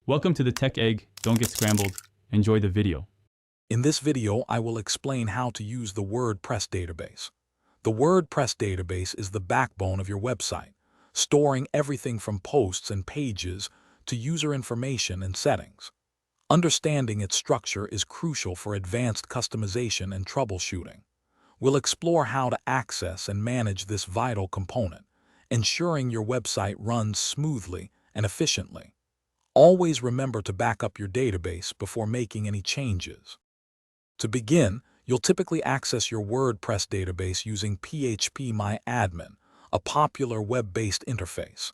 Welcome to the Tech Egg. Don't get scrambled. Enjoy the video. In this video, I will explain how to use the WordPress database. The WordPress database is the backbone of your website, storing everything from posts and pages to user information and settings. Understanding its structure is crucial for advanced customization and troubleshooting. We'll explore how to access and manage this vital component, ensuring your website runs smoothly and efficiently. Always remember to back up your database before making any changes. To begin, you'll typically access your WordPress database using phpMyAdmin, a popular web-based interface.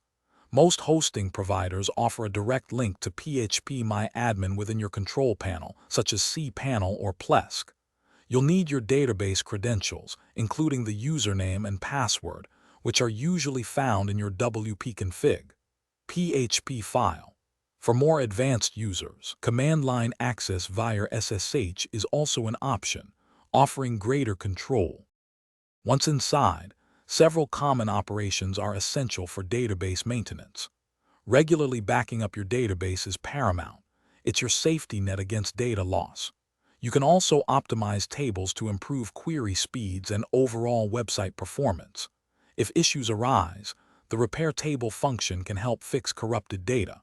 Most hosting providers offer a direct link to phpMyAdmin within your control panel, such as cPanel or Plesk. You'll need your database credentials, including the username and password, which are usually found in your wp-config PHP file. For more advanced users, command line access via SSH is also an option, offering greater control. Once inside, several common operations are essential for database maintenance. Regularly backing up your database is paramount. It's your safety net against data loss. You can also optimize tables to improve query speeds and overall website performance. If issues arise, the repair table function can help fix corrupted data.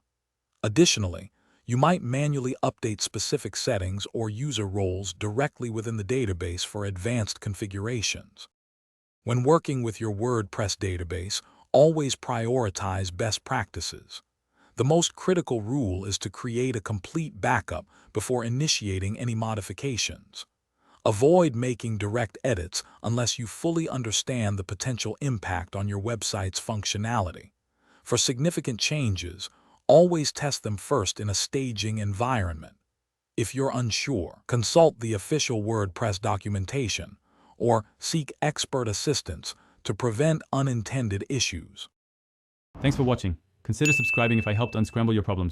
Additionally, you might manually update specific settings or user roles directly within the database for advanced configurations. When working with your WordPress database, always prioritize best practices. The most critical rule is to create a complete backup before initiating any modifications. Avoid making direct edits unless you fully understand the potential impact on your website's functionality. For significant changes, always test them first in a staging environment. If you're unsure, consult the official WordPress documentation or seek expert assistance to prevent unintended issues. Thanks for watching. Consider subscribing if I helped unscramble your problems.